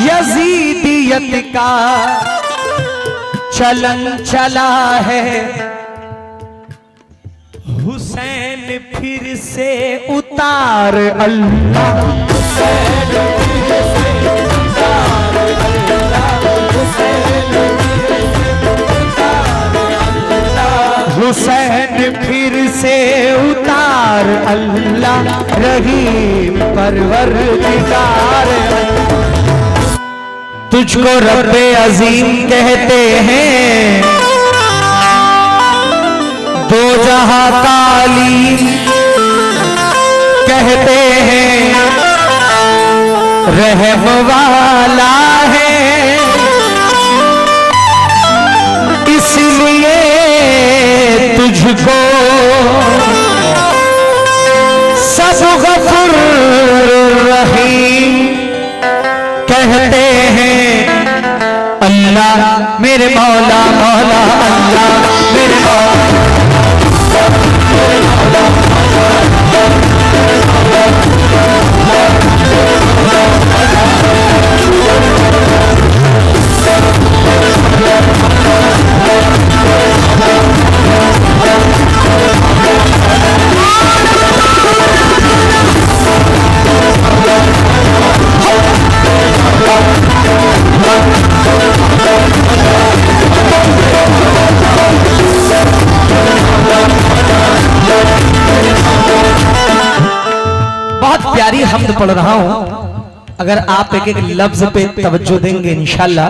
यजीदियत का चलन चला है, हुसैन फिर से उतार अल्लाह, हुसैन फिर से उतार अल्लाह, हुसैन फिर से उतार अल्लाह, रहीम परवरदिगार। तुझको रब्बे अजीम कहते हैं, दो जहां तालीम कहते हैं, रहम वाला है इसलिए तुझको सब गफूर रहीम कहते हैं। अल्लाह मेरे मौला मौला अल्लाह मेरे मौला प्यारी हम्द पढ़ रहा हूं। अगर आप एक एक लफ्ज पे तवज्जो देंगे इंशाल्लाह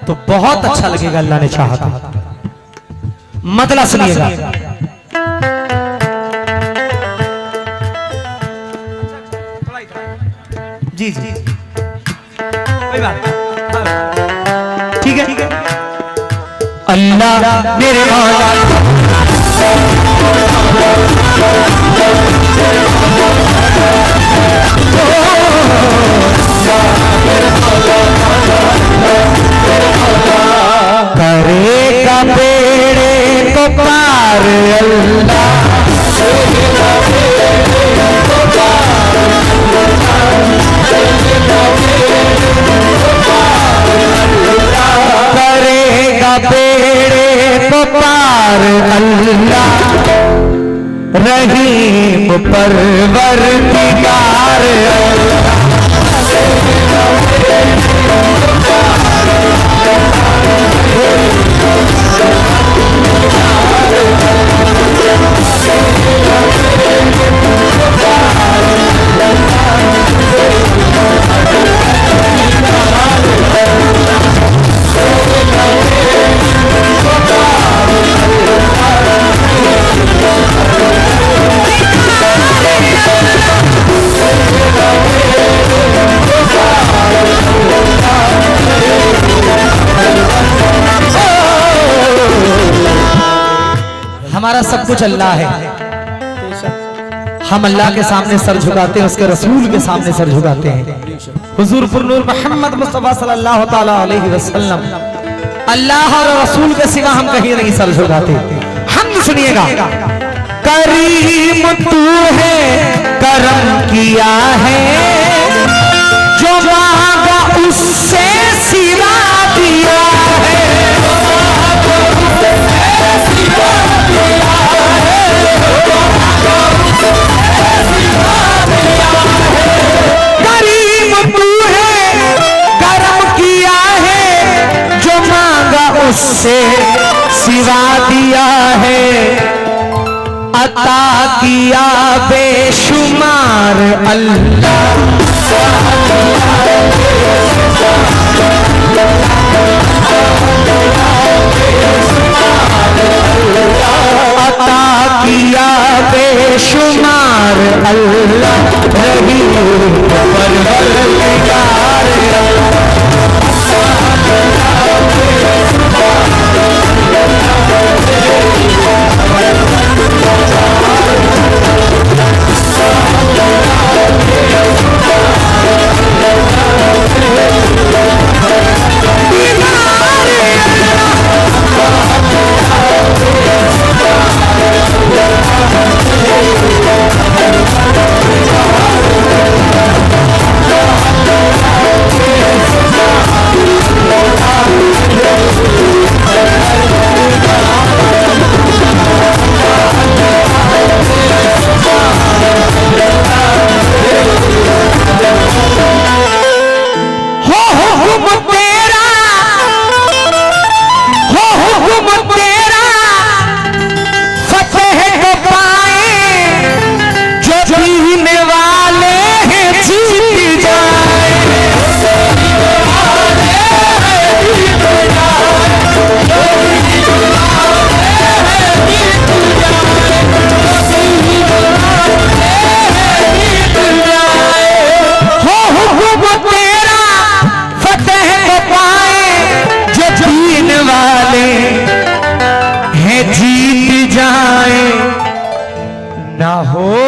तो बहुत अच्छा लगेगा, अल्लाह ने चाहा तो। मतलब सुनिएगा। जी जी कोई बात ठीक है। अल्लाह मेरे मौला करेगा बेड़े को पार अल्लाह, करेगा बेड़े को पार अल्लाह, रहीम परवरदिगार अल्लाह। हमारा सब कुछ अल्लाह है। हम अल्लाह के सामने सर झुकाते हैं, उसके रसूल के सामने सर झुकाते हैं। हुजूर पुरनूर मोहम्मद मुस्तफा सल्लल्लाहु ताला अलैहि वसल्लम, अल्लाह और रसूल के सिवा हम कहीं नहीं सर झुकाते। हम सुनिएगा। करीम तू है करम किया है, जो मांगा उससे सिवा दिया है, करीम तू है करम किया है, जो मांगा उससे सिवा दिया है, अता किया बेशुमार अल्लाह, अता किया बेशुमार अल्लाह, रहीम परवरदिगार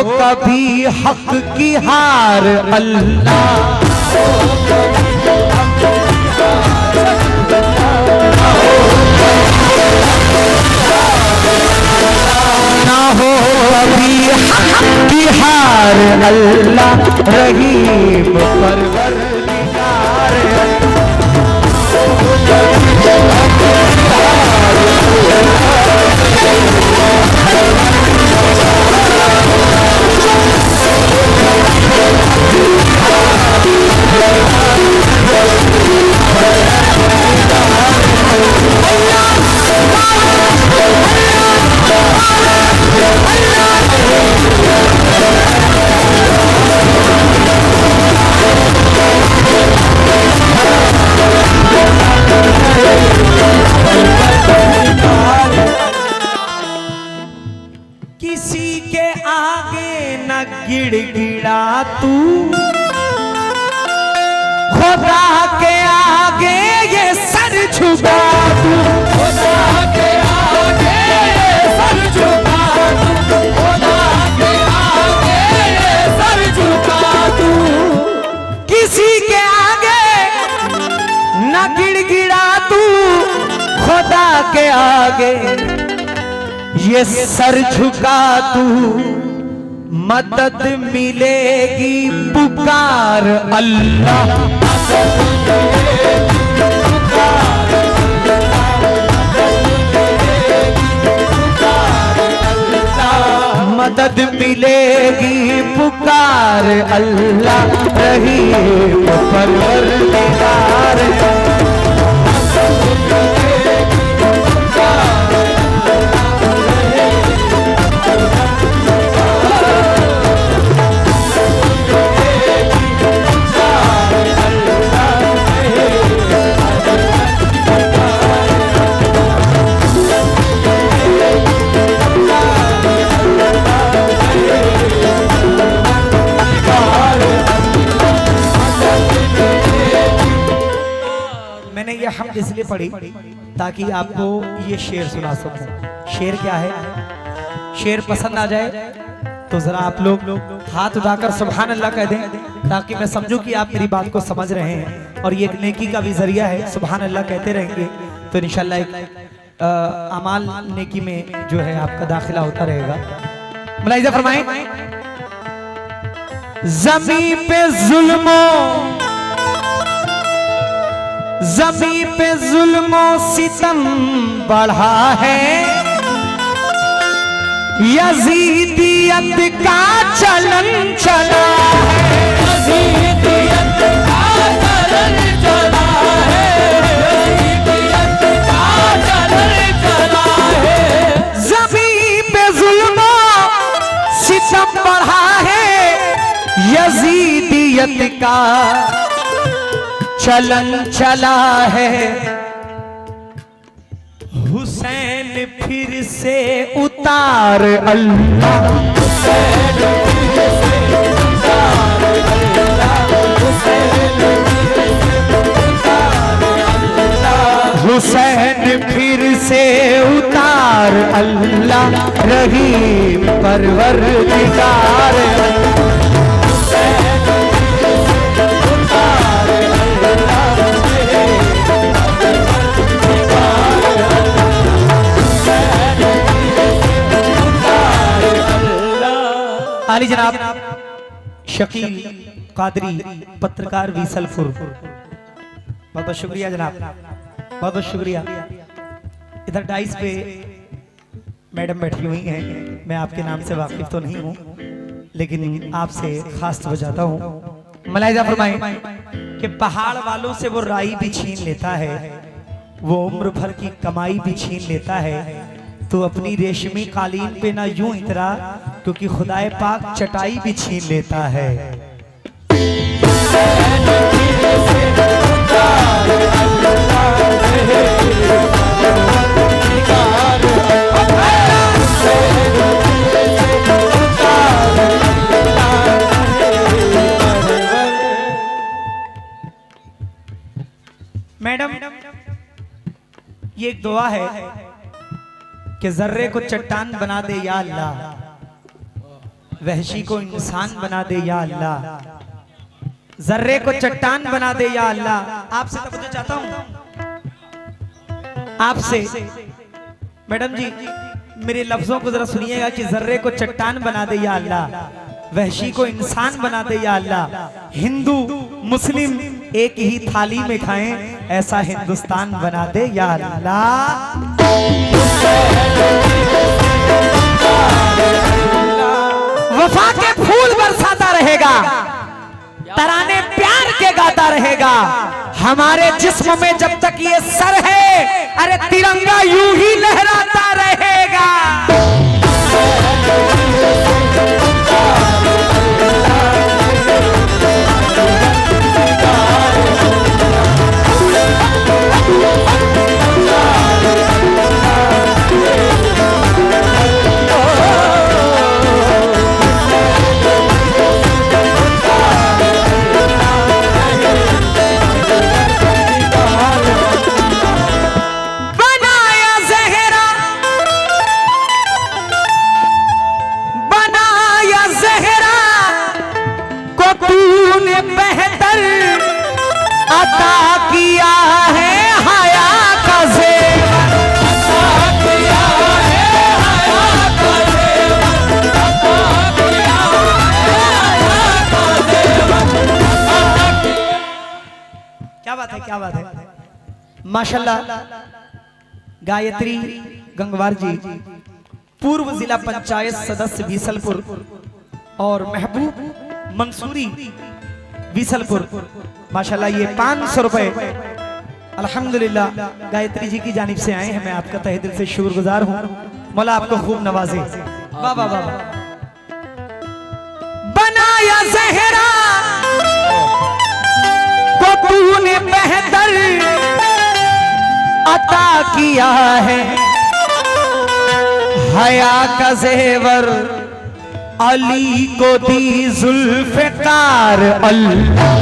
कभी हक की हार अल्लाह, ना हो कभी हक की हार अल्लाह, रहीम परवरदिगार किसी के आगे न गिड़गिड़ा तू, खुदा के आगे ये सर झुका तू, खुदा के आगे ये सर झुका तू, खुदा के आगे ये सर झुका तू। किसी के आगे न गिड़गिड़ा तू, खुदा के आगे ये सर झुका तू, मदद मिलेगी पुकार अल्लाह, मदद मिलेगी पुकार अल्लाह, रहीम परवरदिगार हमद इसलिए पढ़ी ताकि आपको ये शेर सुना सकूं। शेर क्या है? शेर पसंद आ जाए तो जरा आप लोग हाथ उठाकर सुभान अल्लाह कह दें ताकि मैं समझूं कि आप मेरी बात को समझ रहे हैं और ये एक नेकी का भी जरिया है। सुभान अल्लाह कहते रहेंगे तो इंशाल्लाह एक अमाल नेकी में जो है आपका दाखिला होता रहेगा। मुलाहिजा फरमाएं, ज़मीं पे ज़मीं पे जुल्मो सितम बढ़ा है, यजीदियत का चलन चला है, यजीदियत का चलन चला है, यजीदियत का चलन चला है। ज़मीं पे जुल्मो सितम बढ़ा है, यजीदियत का चलन चला है। हुसैन फिर से उतार अल्लाह, हुसैन फिर से उतार अल्लाह, हुसैन फिर से उतार अल्लाह, रहीम परवरदिगार आली जनाब शकील कादरी पत्रकार वीसलपुर, बहुत बहुत शुक्रिया जनाब, बहुत बहुत शुक्रिया। इधर डाइस पे मैडम बैठी हुई हैं, मैं आपके नाम से वाकिफ तो नहीं हूँ लेकिन आपसे खास तो बजाता हूँ। मुलाहिजा फरमाएं कि पहाड़ वालों से वो राई भी छीन लेता है, वो उम्र भर की कमाई भी छीन लेता है, तो अपनी रेशमी कालीन पे ना यूं इतरा क्योंकि खुदाए पाक चटाई भी छीन लेता है। मैडम ये एक दुआ है कि जर्रे को चट्टान बना दे या अल्लाह, वहशी को इंसान बना दे या अल्लाह, जर्रे को चट्टान बना दे या अल्लाह। आपसे तो मुझे चाहता हूं, आपसे मैडम जी मेरे लफ्जों को जरा सुनिएगा कि जर्रे को चट्टान बना दे या अल्लाह, वहशी को इंसान बना दे या अल्लाह, हिंदू मुस्लिम एक ही थाली में खाएं ऐसा हिंदुस्तान बना दे या अल्लाह। वफा के फूल बरसाता रहेगा, तराने प्यार के गाता रहेगा, हमारे जिस्म में जब तक ये सर है अरे तिरंगा यूं ही लहराता रहेगा। क्या बात है माशाल्लाह। गायत्री गंगवार जी पूर्व जिला पंचायत सदस्य बीसलपुर और महबूब मंसूरी बीसलपुर, माशाल्लाह ये 500 रुपए अल्हम्दुलिल्लाह गायत्री जी की जानिब से आए हैं। मैं आपका तहे दिल से शुक्रगुजार हूँ, मौला आपको खूब नवाजे। वाह वाह वाह। बनाया ज़हरा को तूने बेहतर अता किया है, हया का ज़ेवर अली को दी जुल्फ़िकार अल्लाह।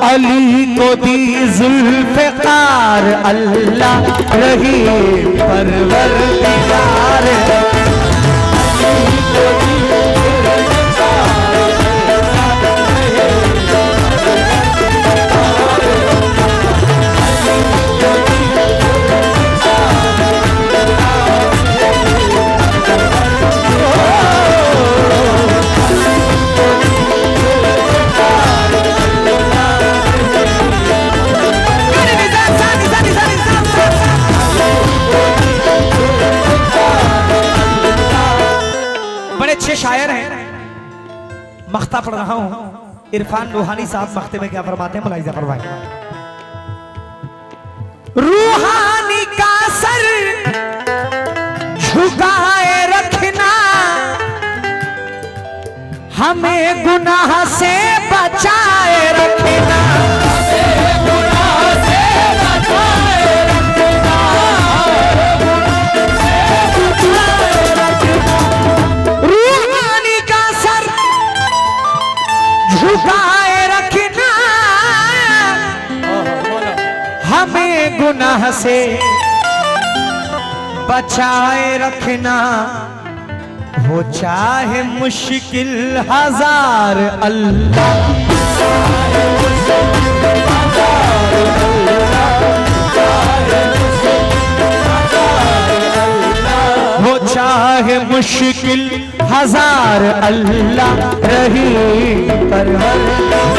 अली को दी जुल्फ़िकार अल्लाह, रही परवरदिगार। अच्छे शायर हैं, मख्ता पढ़ रहा हूं। इरफान रूहानी साहब मख्ते में क्या फरमाते हैं, मुलाहिजा फरमाएं। रूहानी का सर झुकाए रखना, हमें गुनाह से बचाए रखना। झुकाए रखना, हमें गुनाह से बचाए रखना, हो चाहे मुश्किल हजार अल्लाह। हो चाहे मुश्किल हजार अल्लाह, रही परवरदिगार।